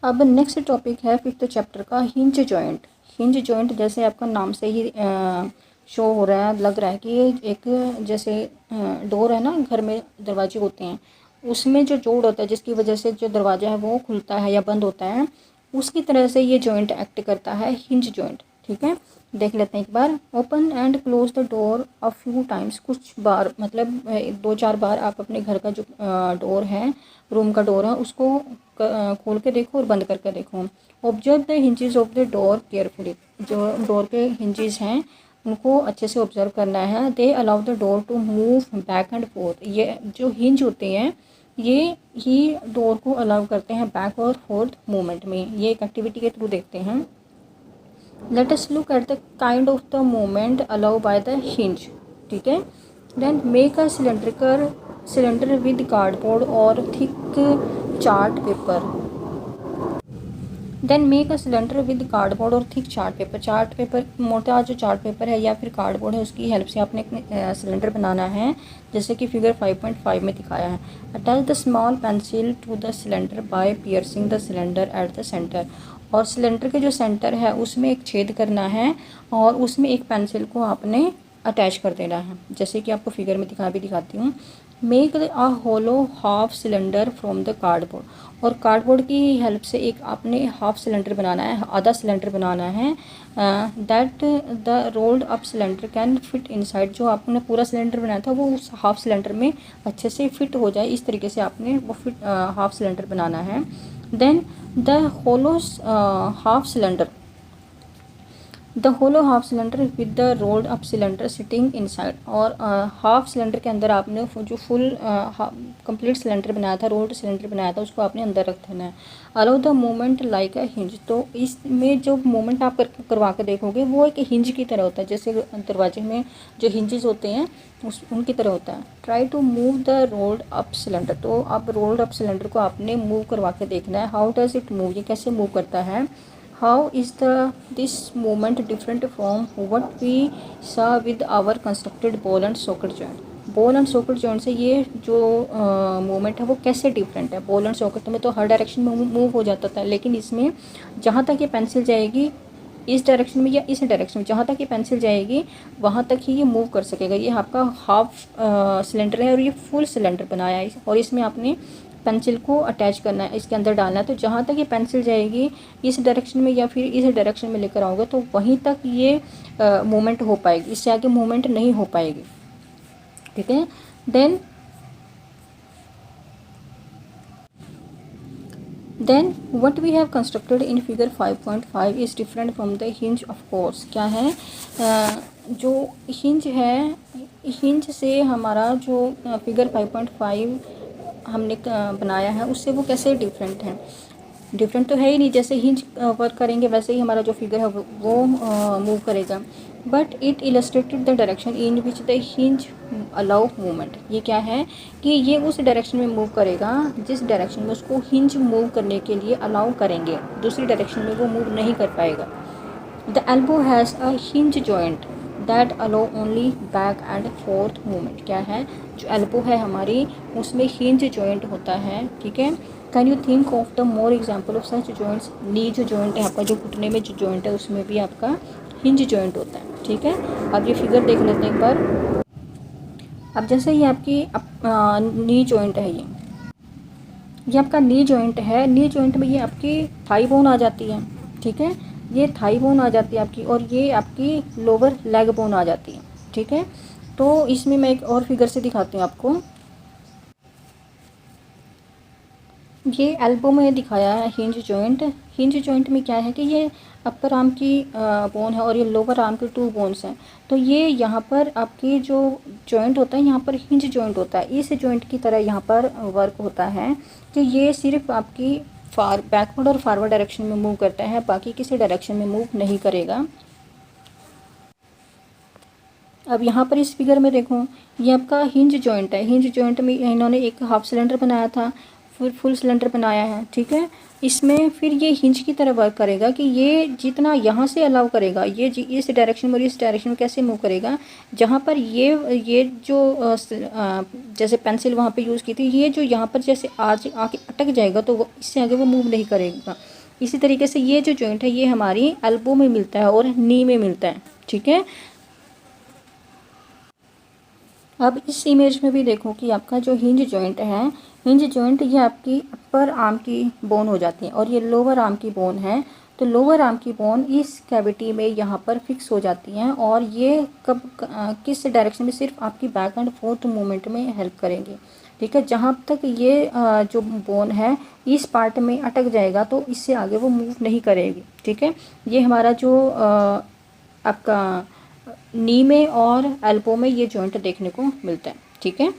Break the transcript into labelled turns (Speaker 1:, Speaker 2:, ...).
Speaker 1: अब next topic है fifth chapter का हिंज जॉइंट। हिंज जॉइंट जैसे आपका नाम से ही शो हो रहा है, लग रहा है कि ये एक जैसे डोर है ना, घर में दरवाजे होते हैं, उसमें जो जोड़ होता है जिसकी वजह से जो दरवाज़ा है वो खुलता है या बंद होता है, उसकी तरह से ये जॉइंट एक्ट करता है, हिंज जॉइंट। ठीक है, देख लेते हैं एक बार। Open and close the door a few times, कुछ बार मतलब 2-4 बार आप अपने घर का जो डोर है, रूम का डोर है, उसको खोल के देखो और बंद करके देखो। Observe the hinges of the door carefully, जो डोर के हिंजेस हैं उनको अच्छे से ऑब्जर्व करना है। They allow the door to move back and forth, ये जो हिंज होते हैं ये ही डोर को अलाउ करते हैं बैक और फोर्थ मूवमेंट में। ये एक एक्टिविटी के थ्रू देखते हैं। Let us look at the kind of the movement allow by the hinge. ठीक है, then make a cylinder with cardboard और thick chart paper. Then make a cylinder with cardboard और थिक चार्ट पेपर, मोटा जो chart paper है या फिर cardboard है उसकी हेल्प से आपने एक सिलेंडर बनाना है, जैसे कि फिगर 5.5 में दिखाया है। Attach the small pencil to the cylinder by piercing the cylinder at the centre, और सिलेंडर के जो सेंटर है उसमें एक छेद करना है और उसमें एक पेंसिल को आपने अटैच कर देना है, जैसे कि आपको फिगर में दिखाती हूँ। Make a hollow half cylinder from the cardboard, और कार्डबोर्ड की हेल्प से एक आपने हाफ सिलेंडर बनाना है, आधा सिलेंडर बनाना है। That the rolled up cylinder can fit inside, जो आपने पूरा सिलेंडर बनाया था वो उस हाफ सिलेंडर में अच्छे से फिट हो जाए, इस तरीके से आपने वो हाफ सिलेंडर बनाना है। Then the hollow half cylinder the hollow half cylinder with the rolled up cylinder sitting inside, और हाफ सिलेंडर के अंदर आपने जो फुल कंप्लीट सिलेंडर बनाया था, रोल्ड सिलेंडर बनाया था, उसको आपने अंदर रख देना है। Allow the movement like a hinge, तो इसमें जो मूवमेंट आप करवा के देखोगे वो एक हिंज की तरह होता है, जैसे दरवाजे में जो हिंजेस होते हैं उनकी तरह होता है। Try to move the rolled up cylinder, तो अब रोल्ड अप सिलेंडर को आपने मूव करवा के देखना है। हाउ डज इट मूव, ये कैसे मूव करता है। How is this movement different from what we saw with our constructed ball and socket joint? Ball and socket joint से ये जो मूवमेंट है वो कैसे डिफरेंट है। बॉल एंड सॉकेट में तो हर डायरेक्शन में मूव हो जाता था, लेकिन इसमें जहाँ तक ये पेंसिल जाएगी इस डायरेक्शन में या इस डायरेक्शन में, जहाँ तक ये पेंसिल जाएगी वहाँ तक ही ये मूव कर सकेगा। ये आपका हाफ सिलेंडर है और ये फुल सिलेंडर बनाया है, और इसमें आपने पेंसिल को अटैच करना है, इसके अंदर डालना है। तो जहाँ तक ये पेंसिल जाएगी इस डायरेक्शन में या फिर इस डायरेक्शन में लेकर आओगे तो वहीं तक ये मूवमेंट हो पाएगी, इससे आगे मूवमेंट नहीं हो पाएगी। ठीक है, then what we have constructed in figure 5.5 is different from the hinge of course. क्या है, जो हिंज है, हिंज से हमारा जो फिगर 5.5 हमने बनाया है उससे वो कैसे डिफरेंट है। डिफरेंट तो है ही नहीं, जैसे हिंज वर्क करेंगे वैसे ही हमारा जो फिगर है वो मूव करेगा। But it illustrated the direction in which the hinge allow movement. ये क्या है कि ये उस डायरेक्शन में मूव करेगा जिस डायरेक्शन में उसको हिंज मूव करने के लिए अलाउ करेंगे, दूसरी डायरेक्शन में वो मूव नहीं कर पाएगा। The elbow has a hinge joint that allow only back and fourth movement. क्या है, जो एल्बो है हमारी उसमें हिंज जॉइंट होता है। ठीक है, can you think of the more example of such joints. Knee जो जॉइंट है आपका, जो घुटने में जो जॉइंट है उसमें भी आपका हिंज जॉइंट होता है। ठीक है, अब ये फिगर देख लेते हैं एक बार। अब जैसे ये आपकी नी जॉइंट है, ये आपका नी जॉइंट है। नी जॉइंट में ये आपकी थाई बोन आ जाती है। ठीक है, ये थाई बोन आ जाती है आपकी, और ये आपकी लोअर लेग बोन आ जाती है। ठीक है, तो इसमें मैं एक और फिगर से दिखाती हूँ आपको। ये एल्बो में दिखाया है हिंज जॉइंट। हिंज जॉइंट में क्या है कि ये अपर आर्म की बोन है और ये लोअर आर्म की 2 बोन्स हैं। तो ये यहाँ पर आपकी जो जॉइंट होता है यहाँ पर हिंज जॉइंट होता है। इस जॉइंट की तरह यहाँ पर वर्क होता है कि ये सिर्फ आपकी बैकवर्ड और फॉरवर्ड डायरेक्शन में मूव करता है, बाकी किसी डायरेक्शन में मूव नहीं करेगा। अब यहाँ पर इस फिगर में देखो, ये आपका हिंज जॉइंट है। हिंज जॉइंट में इन्होंने एक हाफ सिलेंडर बनाया था, फुल सिलेंडर बनाया है, ठीक है। इसमें फिर ये हिंज की तरह वर्क करेगा कि ये जितना यहाँ से अलाउ करेगा, ये इस डायरेक्शन में और इस डायरेक्शन में कैसे मूव करेगा, जहाँ पर ये जो जैसे पेंसिल वहाँ पे यूज़ की थी, ये जो यहाँ पर जैसे आज आके अटक जाएगा तो वो इससे आगे वो मूव नहीं करेगा। इसी तरीके से ये जो जॉइंट है ये हमारी एल्बो में मिलता है और नी में मिलता है, ठीक है। अब इस इमेज में भी देखो कि आपका जो हिंज जॉइंट है, हिंज जॉइंट ये आपकी अपर आर्म की बोन हो जाती है और ये लोअर आर्म की बोन है। तो लोअर आर्म की बोन इस कैविटी में यहाँ पर फिक्स हो जाती हैं और ये किस डायरेक्शन में, सिर्फ आपकी बैक एंड फोर्थ मूवमेंट में हेल्प करेंगे, ठीक है। जहाँ तक ये जो बोन है इस पार्ट में अटक जाएगा तो इससे आगे वो मूव नहीं करेगी, ठीक है। ये हमारा जो आपका नी में और एल्बो में ये जॉइंट देखने को मिलता है, ठीक है।